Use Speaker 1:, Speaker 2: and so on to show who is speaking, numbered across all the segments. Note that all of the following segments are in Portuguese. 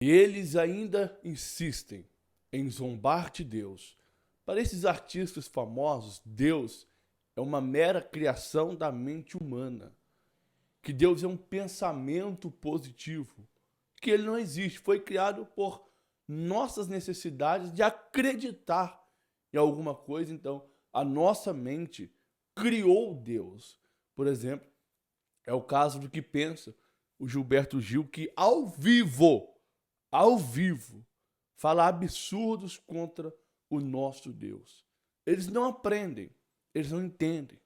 Speaker 1: E eles ainda insistem em zombar de Deus. Para esses artistas famosos, Deus é uma mera criação da mente humana. Que Deus é um pensamento positivo. Que ele não existe. Foi criado por nossas necessidades de acreditar em alguma coisa. Então, a nossa mente criou Deus. Por exemplo, é o caso do que pensa o Gilberto Gil, que ao vivo, fala absurdos contra o nosso Deus. Eles não aprendem, eles não entendem.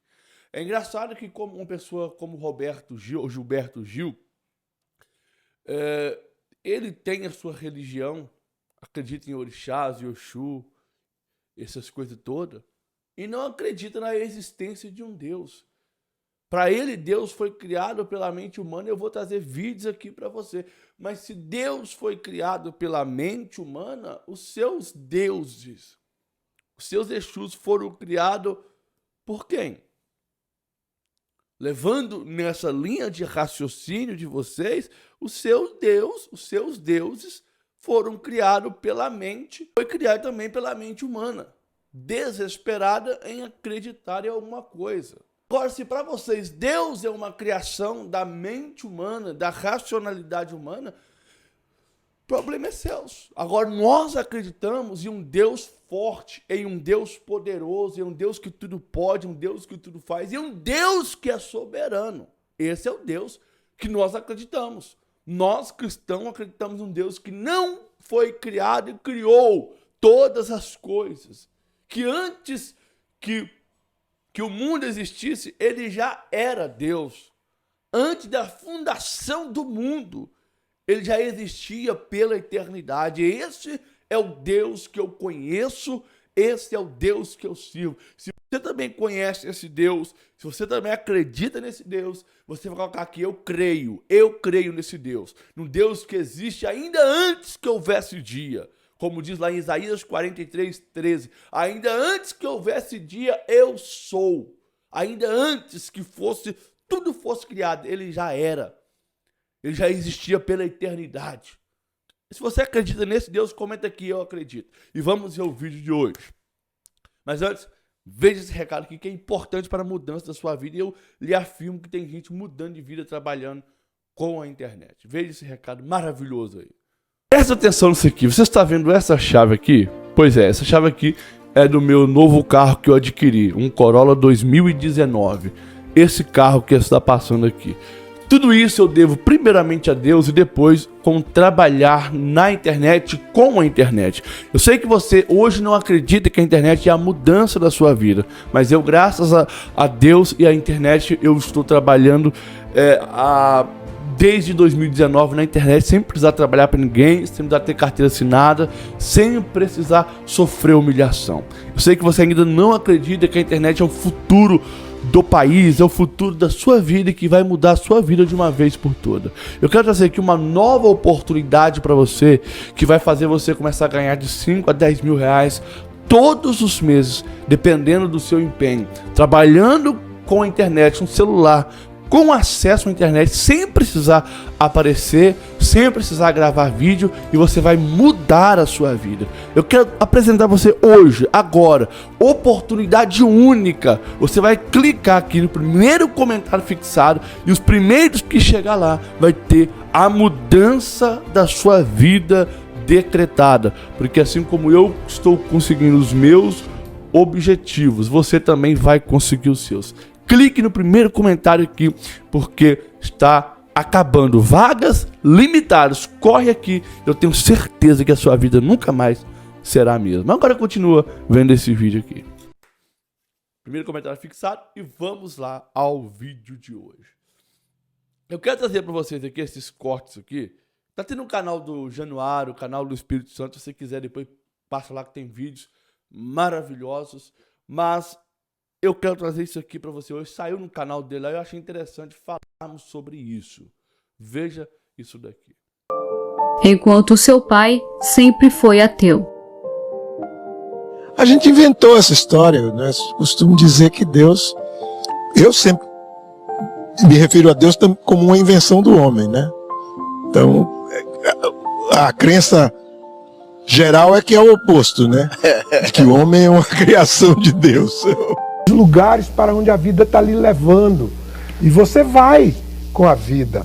Speaker 1: É engraçado que como uma pessoa como Gilberto Gil, ele tem a sua religião, acredita em orixás, Exu, essas coisas todas, e não acredita na existência de um Deus. Para ele, Deus foi criado pela mente humana. Eu vou trazer vídeos aqui para você. Mas se Deus foi criado pela mente humana, os seus deuses, os seus Exus foram criados por quem? Levando nessa linha de raciocínio de vocês, os seus deuses foram criados pela mente, foi criado também pela mente humana, desesperada em acreditar em alguma coisa. Agora, se para vocês Deus é uma criação da mente humana, da racionalidade humana, o problema é seu. Agora, nós acreditamos em um Deus forte, em um Deus poderoso, em um Deus que tudo pode, um Deus que tudo faz, e um Deus que é soberano. Esse é o Deus que nós acreditamos. Nós, cristãos, acreditamos em um Deus que não foi criado e criou todas as coisas. Que antes que o mundo existisse, ele já era Deus. Antes da fundação do mundo, ele já existia pela eternidade. Esse é o Deus que eu conheço, esse é o Deus que eu sirvo. Se você também conhece esse Deus, se você também acredita nesse Deus, você vai colocar aqui, eu creio nesse Deus. Num Deus que existe ainda antes que houvesse dia. Como diz lá em Isaías 43:13, ainda antes que houvesse dia, eu sou. Ainda antes que tudo fosse criado, ele já era. Ele já existia pela eternidade. Se você acredita nesse Deus, comenta aqui, eu acredito. E vamos ver o vídeo de hoje. Mas antes, veja esse recado aqui que é importante para a mudança da sua vida. E eu lhe afirmo que tem gente mudando de vida trabalhando com a internet. Veja esse recado maravilhoso aí. Presta atenção nisso aqui. Você está vendo essa chave aqui? Pois é, essa chave aqui é do meu novo carro que eu adquiri, um Corolla 2019. Esse carro que está passando aqui. Tudo isso eu devo primeiramente a Deus e depois com trabalhar na internet, com a internet. Eu sei que você hoje não acredita que a internet é a mudança da sua vida, mas eu, graças a Deus e à internet, eu estou trabalhando desde 2019 na internet, sem precisar trabalhar para ninguém, sem precisar ter carteira assinada, sem precisar sofrer humilhação. Eu sei que você ainda não acredita que a internet é o futuro do país, é o futuro da sua vida e que vai mudar a sua vida de uma vez por toda. Eu quero trazer aqui uma nova oportunidade para você, que vai fazer você começar a ganhar de 5 a 10 mil reais todos os meses, dependendo do seu empenho, trabalhando com a internet, um celular, com acesso à internet, sem precisar aparecer, sem precisar gravar vídeo, e você vai mudar a sua vida. Eu quero apresentar você hoje, agora, oportunidade única. Você vai clicar aqui no primeiro comentário fixado e os primeiros que chegar lá vai ter a mudança da sua vida decretada, porque assim como eu estou conseguindo os meus objetivos, você também vai conseguir os seus. Clique no primeiro comentário aqui, porque está acabando. Vagas limitadas. Corre aqui. Eu tenho certeza que a sua vida nunca mais será a mesma. Agora continua vendo esse vídeo aqui. Primeiro comentário fixado e vamos lá ao vídeo de hoje. Eu quero trazer para vocês aqui esses cortes aqui. Tá tendo um canal do Januário, o canal do Espírito Santo. Se você quiser, depois passa lá que tem vídeos maravilhosos. Mas eu quero trazer isso aqui para você hoje. Saiu no canal dele lá, eu achei interessante falarmos sobre isso. Veja isso daqui.
Speaker 2: Enquanto seu pai sempre foi ateu.
Speaker 3: A gente inventou essa história, né? Costumo dizer que Deus, eu sempre me refiro a Deus como uma invenção do homem, né? Então, a crença geral é que é o oposto, né? De que o homem é uma criação de Deus.
Speaker 4: Lugares para onde a vida está lhe levando. E você vai com a vida.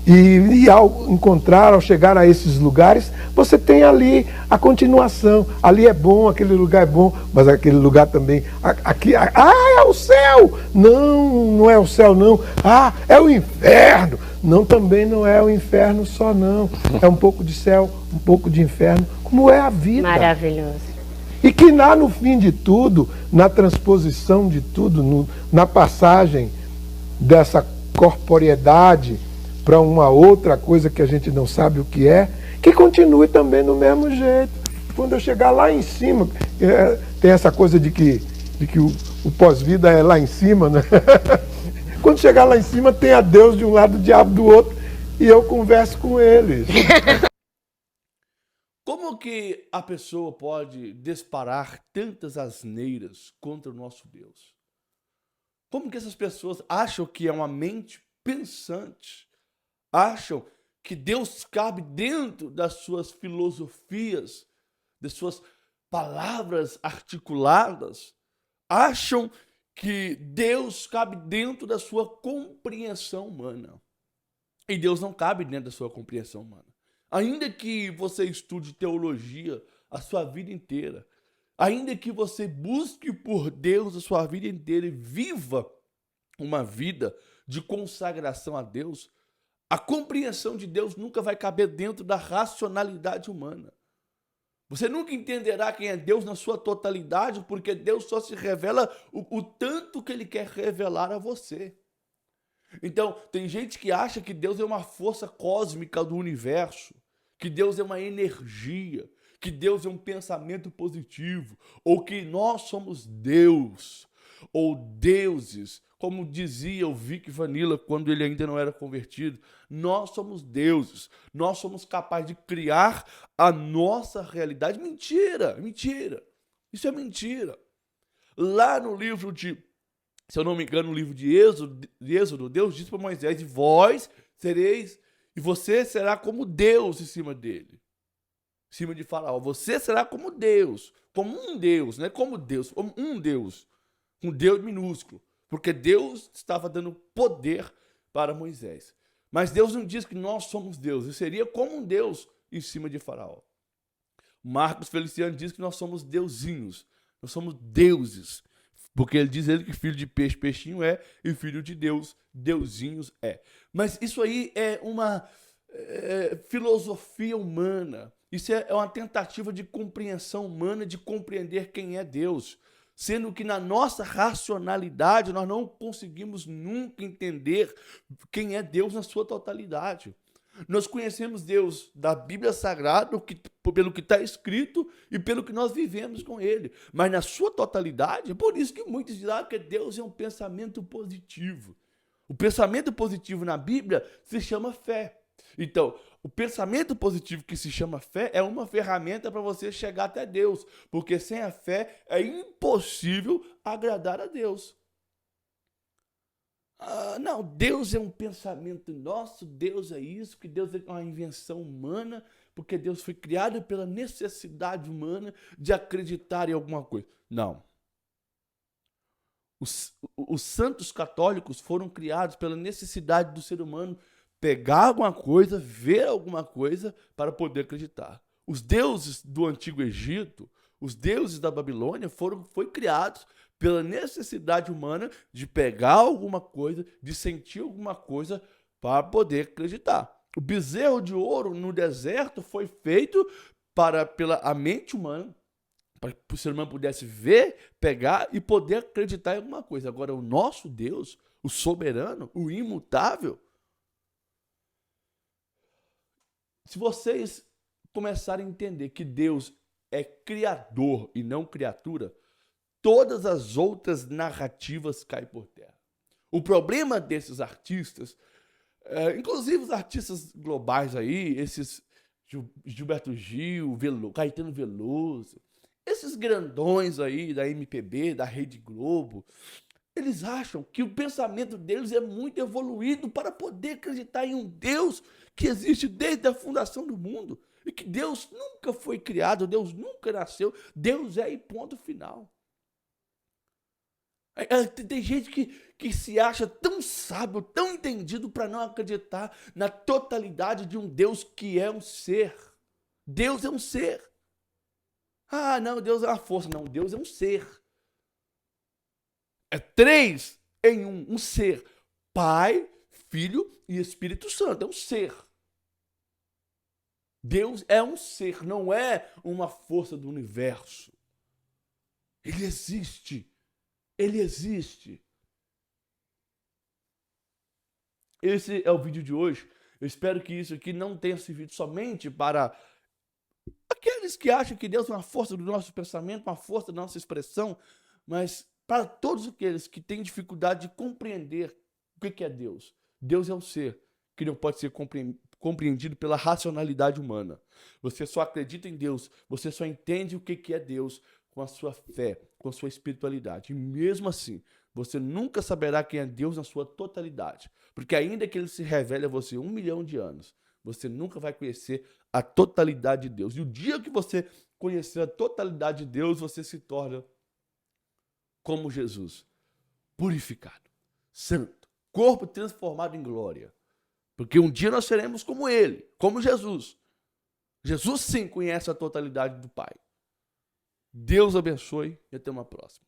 Speaker 4: E ao encontrar, ao chegar a esses lugares, você tem ali a continuação. Ali é bom, aquele lugar é bom, mas aquele lugar também. É o céu! Não, não é o céu, não. Ah, é o inferno! Não, também não é o inferno só, não. É um pouco de céu, um pouco de inferno, como é a vida.
Speaker 5: Maravilhoso.
Speaker 4: E que lá no fim de tudo, na transposição de tudo, na passagem dessa corporeidade para uma outra coisa que a gente não sabe o que é, que continue também do mesmo jeito. Quando eu chegar lá em cima, tem essa coisa de que o pós-vida é lá em cima, né? Quando chegar lá em cima, tem a Deus de um lado, o diabo do outro, e eu converso com eles.
Speaker 1: Como que a pessoa pode disparar tantas asneiras contra o nosso Deus? Como que essas pessoas acham que é uma mente pensante? Acham que Deus cabe dentro das suas filosofias, das suas palavras articuladas? Acham que Deus cabe dentro da sua compreensão humana. E Deus não cabe dentro da sua compreensão humana. Ainda que você estude teologia a sua vida inteira, ainda que você busque por Deus a sua vida inteira e viva uma vida de consagração a Deus, a compreensão de Deus nunca vai caber dentro da racionalidade humana. Você nunca entenderá quem é Deus na sua totalidade, porque Deus só se revela o tanto que Ele quer revelar a você. Então, tem gente que acha que Deus é uma força cósmica do universo, que Deus é uma energia, que Deus é um pensamento positivo, ou que nós somos Deus, ou deuses, como dizia o Vic Vanilla quando ele ainda não era convertido. Nós somos deuses, nós somos capazes de criar a nossa realidade. Mentira, mentira, isso é mentira. Lá no livro de, se eu não me engano, no livro de Êxodo, Deus disse para Moisés: e vós sereis, e você será como Deus em cima dele, em cima de Faraó. Você será como Deus, como um Deus, não é como Deus, como um Deus minúsculo, porque Deus estava dando poder para Moisés. Mas Deus não diz que nós somos Deus, e seria como um Deus em cima de Faraó. Marcos Feliciano diz que nós somos deusinhos, nós somos deuses, porque ele diz que filho de peixe, peixinho é, e filho de Deus, deusinhos é. Mas isso aí é uma filosofia humana, isso é uma tentativa de compreensão humana, de compreender quem é Deus, sendo que na nossa racionalidade nós não conseguimos nunca entender quem é Deus na sua totalidade. Nós conhecemos Deus da Bíblia Sagrada, pelo que está escrito e pelo que nós vivemos com Ele. Mas na sua totalidade, é por isso que muitos dizem que Deus é um pensamento positivo. O pensamento positivo na Bíblia se chama fé. Então, o pensamento positivo que se chama fé é uma ferramenta para você chegar até Deus. Porque sem a fé é impossível agradar a Deus. Não, Deus é um pensamento nosso, Deus é isso, que Deus é uma invenção humana, porque Deus foi criado pela necessidade humana de acreditar em alguma coisa. Não. Os santos católicos foram criados pela necessidade do ser humano pegar alguma coisa, ver alguma coisa para poder acreditar. Os deuses do Antigo Egito, os deuses da Babilônia foram criados pela necessidade humana de pegar alguma coisa, de sentir alguma coisa para poder acreditar. O bezerro de ouro no deserto foi feito pela a mente humana, para que o ser humano pudesse ver, pegar e poder acreditar em alguma coisa. Agora, o nosso Deus, o soberano, o imutável, se vocês começarem a entender que Deus é criador e não criatura, todas as outras narrativas caem por terra. O problema desses artistas, inclusive os artistas globais aí, esses Gilberto Gil, Caetano Veloso, esses grandões aí da MPB, da Rede Globo, eles acham que o pensamento deles é muito evoluído para poder acreditar em um Deus que existe desde a fundação do mundo. E que Deus nunca foi criado, Deus nunca nasceu, Deus é e ponto final. Tem gente que se acha tão sábio, tão entendido para não acreditar na totalidade de um Deus que é um ser. Deus é um ser. Ah, não, Deus é uma força. Não, Deus é um ser. É 3 em 1, um ser. Pai, Filho e Espírito Santo. É um ser. Deus é um ser, não é uma força do universo. Ele existe. Ele existe. Esse é o vídeo de hoje. Eu espero que isso aqui não tenha servido somente para aqueles que acham que Deus é uma força do nosso pensamento, uma força da nossa expressão, mas para todos aqueles que têm dificuldade de compreender o que é Deus. Deus é um ser que não pode ser compreendido pela racionalidade humana. Você só acredita em Deus, você só entende o que é Deus com a sua fé, com a sua espiritualidade. E mesmo assim, você nunca saberá quem é Deus na sua totalidade. Porque ainda que ele se revele a você 1 milhão de anos, você nunca vai conhecer a totalidade de Deus. E o dia que você conhecer a totalidade de Deus, você se torna como Jesus, purificado, santo, corpo transformado em glória. Porque um dia nós seremos como ele, como Jesus. Jesus sim conhece a totalidade do Pai. Deus abençoe e até uma próxima.